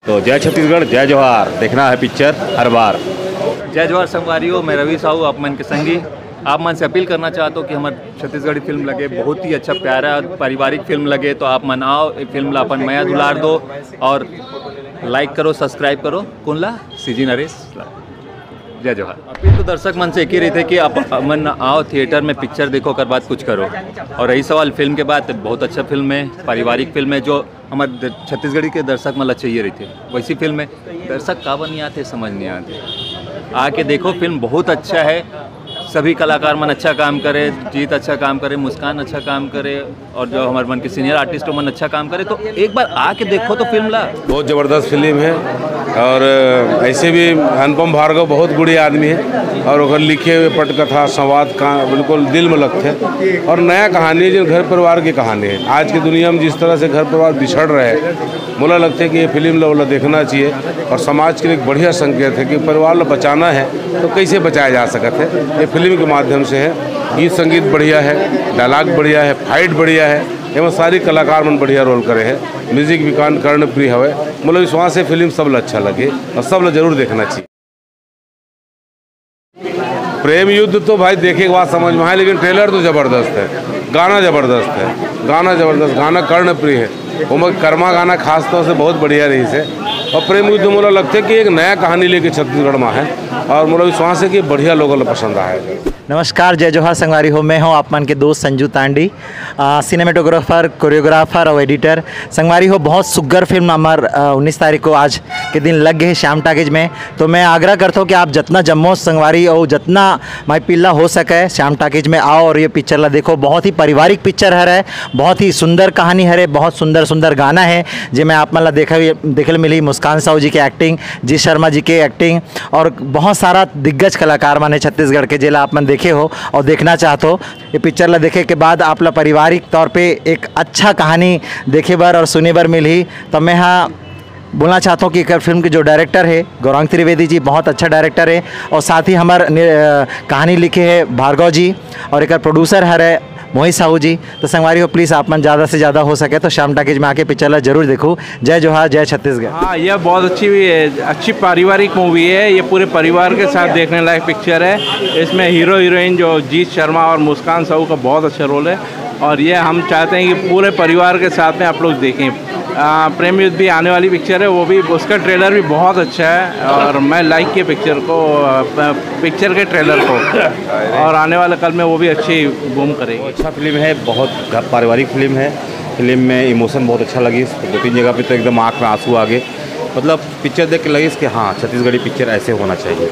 तो जय छत्तीसगढ़, जय जोहार। देखना है पिक्चर हर बार। जय जोहार संगवारियों, मैं रवि साहू आप मन के संगी। आप मन से अपील करना चाहता हूँ कि हमारे छत्तीसगढ़ी फिल्म लगे, बहुत ही अच्छा प्यारा पारिवारिक फिल्म लगे, तो आप मन आओ, फिल्म ला अपन मया दुलार दो और लाइक करो, सब्सक्राइब करो। कौन ला? सीजी नरेश। जय जोहार। अपील तो दर्शक मन से एक ही रही थे कि आप मन आओ थिएटर में पिक्चर देखो, कर बाद कुछ करो। और रही सवाल फिल्म के बाद, बहुत अच्छा फिल्म है, पारिवारिक फिल्म है, जो हमारे छत्तीसगढ़ी के दर्शक मन चाहिए रही थे वैसी फिल्म है। दर्शक काबर नहीं आते समझ नहीं आते, आके देखो, फिल्म बहुत अच्छा है। सभी कलाकार मन अच्छा काम करे, जीत अच्छा काम करे, मुस्कान अच्छा काम करे, और जो हमारे मन के सीनियर आर्टिस्टों मन अच्छा काम करे, तो एक बार आके देखो तो फिल्म ला। बहुत ज़बरदस्त फिल्म है और ऐसे भी अनुपम भार्गव बहुत बूढ़े आदमी है और ओकर लिखे हुए पटकथा संवाद का बिल्कुल दिल में लगते हैं। और नया कहानी है जो घर परिवार की कहानी है। आज की दुनिया में जिस तरह से घर परिवार बिछड़ रहे हैं, मुझे लगता है कि ये फिल्म लोग देखना चाहिए और समाज के लिए एक बढ़िया संकेत है कि परिवार को बचाना है तो कैसे बचाया जा सकता है। ये फिल्म के माध्यम से है। गीत संगीत बढ़िया है, डायलॉग बढ़िया है, फाइट बढ़िया है, एवं सारी कलाकार मन बढ़िया रोल करे हैं। म्यूजिक भी कर्णप्रिय हवे। मतलब विश्वास है फिल्म सब अच्छा लगे और सब लोग जरूर देखना चाहिए। प्रेम युद्ध तो भाई देखे के बाद समझ में आए, लेकिन ट्रेलर तो ज़बरदस्त है, गाना ज़बरदस्त है, गाना ज़बरदस्त, गाना कर्णप्रिय है। वो कर्मा गाना खास तौर से बहुत बढ़िया रही से। और प्रेम युद्ध मुझे लगता है कि एक नया कहानी लेके छत्तीसगढ़ में है और मुझे विश्वास है कि बढ़िया लोगों को पसंद आएगा। नमस्कार, जय जोहार संगवारी हो। मैं हूं आप मन के दोस्त संजू तांडी, सिनेमेटोग्राफर, कोरियोग्राफर और एडिटर। संगवारी हो, बहुत सुग्गर फिल्म हमार 19 तारीख को आज के दिन लग गए श्याम टाकीज में। तो मैं आग्रह करता हूं कि आप जितना जम्मो संगवारी और जितना माई पिल्ला हो सके श्याम टाकीज में आओ और ये पिक्चर ला देखो। बहुत ही पारिवारिक पिक्चर है, बहुत ही सुंदर कहानी है, बहुत सुंदर सुंदर गाना है जिसमें आप मन ला देखे मिली मुस्कान साहू जी की एक्टिंग, जी शर्मा जी की एक्टिंग, और बहुत सारा दिग्गज कलाकार मन है छत्तीसगढ़ के जिला आप मन देखे हो और देखना चाहते हो। ये पिक्चर ला देखे के बाद आप ला पारिवारिक तौर पे एक अच्छा कहानी देखे बर और सुने बर मिली। तो मैं हाँ बोलना चाहता हूँ कि एक फिल्म के जो डायरेक्टर है गौरांग त्रिवेदी जी, बहुत अच्छा डायरेक्टर है, और साथ ही हमारे कहानी लिखे है भार्गव जी, और एक प्रोड्यूसर है मोहित साहू जी। तो संगवारी हो, प्लीज़ आप मन ज़्यादा से ज़्यादा हो सके तो श्याम टाकीज में आके पिक्चर ला जरूर देखो। जय जोहार, जय छत्तीसगढ़। हाँ, यह बहुत अच्छी पारिवारिक मूवी है। ये पूरे परिवार के साथ देखने लायक पिक्चर है। इसमें हीरो हीरोइन जो जीत शर्मा और मुस्कान साहू का बहुत अच्छा रोल है, और ये हम चाहते हैं कि पूरे परिवार के साथ में आप लोग देखें। प्रेम युद्ध भी आने वाली पिक्चर है, वो भी, उसका ट्रेलर भी बहुत अच्छा है और मैं लाइक किया पिक्चर के ट्रेलर को, और आने वाले कल में वो भी अच्छी बूम करेगी। अच्छा फिल्म है, बहुत पारिवारिक फिल्म है। फिल्म में इमोशन बहुत अच्छा लगी, 2-3 जगह पे तो एकदम आँख में आंसू आ गए। मतलब पिक्चर देख के लगी कि हाँ, छत्तीसगढ़ी पिक्चर ऐसे होना चाहिए।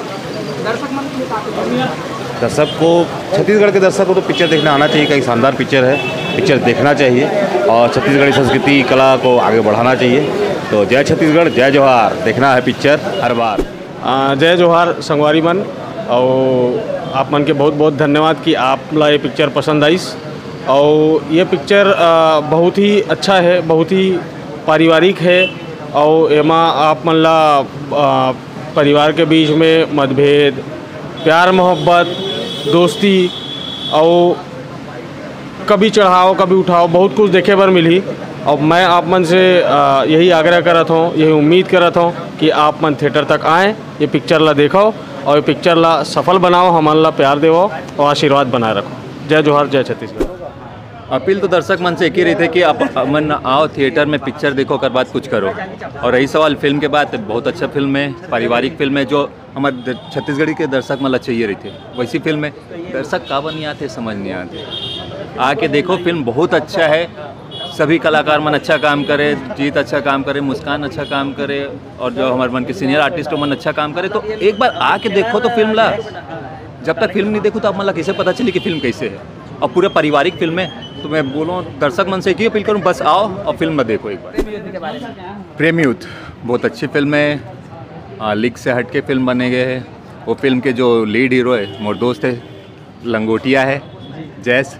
दर्शक को, छत्तीसगढ़ के दर्शक को तो पिक्चर देखने आना चाहिए। कई शानदार पिक्चर है, पिक्चर देखना चाहिए और छत्तीसगढ़ी संस्कृति कला को आगे बढ़ाना चाहिए। तो जय छत्तीसगढ़, जय जोहार। देखना है पिक्चर हर बार। जय जोहार संगवारी मन, और आप मन के बहुत बहुत धन्यवाद कि आप ला ये पिक्चर पसंद आई। और ये पिक्चर बहुत ही अच्छा है, बहुत ही पारिवारिक है, और एमा आप मन ला परिवार के बीच में मतभेद, प्यार मोहब्बत, दोस्ती और कभी चढ़ाओ कभी उठाओ, बहुत कुछ देखे बर मिली। और मैं आप मन से यही आग्रह करत हूँ, यही उम्मीद करत हूँ कि आप मन थिएटर तक आएँ, ये पिक्चर ला देखो और ये पिक्चर ला सफल बनाओ, हमारे ला प्यार देवो और आशीर्वाद बनाए रखो। जय जोहार, जय छत्तीसगढ़। अपील तो दर्शक मन से एक ही रही थे कि आप मन आओ थिएटर में पिक्चर देखो, कर बाद कुछ करो। और रही सवाल फिल्म के बाद, बहुत अच्छा फिल्म है, पारिवारिक फिल्म है, जो हमारे छत्तीसगढ़ी के दर्शक मन चाहिए रही थे वैसी फिल्म है। दर्शक काबर नहीं आते समझ नहीं आते, आके देखो, फिल्म बहुत अच्छा है। सभी कलाकार मन अच्छा काम करे, जीत अच्छा काम करे, मुस्कान अच्छा काम करे, और जो हमारे मन के सीनियर आर्टिस्टों मन अच्छा काम करे, तो एक बार आके देखो तो फिल्म ला। जब तक फिल्म नहीं देखो तो आप मन ला कैसे पता चले कि फिल्म कैसे है। और पूरा पारिवारिक फिल्म है, तो मैं बोलूँ दर्शक मन से एक ही अपील करूँ, बस आओ और फिल्म में देखो एक बार। प्रेम युद्ध बहुत अच्छी फिल्म है, लीग से हट के फिल्म बने गए हैं। वो फिल्म के जो लीड हीरो है मोर दोस्त है, लंगोटिया है, जैस।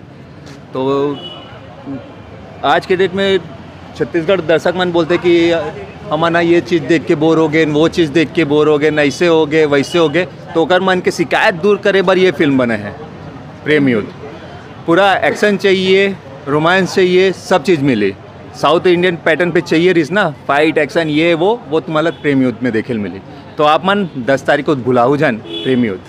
तो आज के डेट में छत्तीसगढ़ दर्शक मन बोलते कि हमारा ये चीज़ देख के बोर हो गए, वो चीज़ देख के बोर हो गए, ऐसे हो गए वैसे हो गए। तो ओकर मन के शिकायत दूर करे बर ये फिल्म बने हैं प्रेम युद्ध। पूरा एक्शन चाहिए, रोमांस चाहिए, सब चीज़ मिली। साउथ इंडियन पैटर्न पे चाहिए रहीस ना, फाइट एक्शन ये वो तुम्हाला प्रेम युद्ध में देखेल मिली. तो आप मन 10 तारीख को भुलाऊ जान प्रेम युद्ध.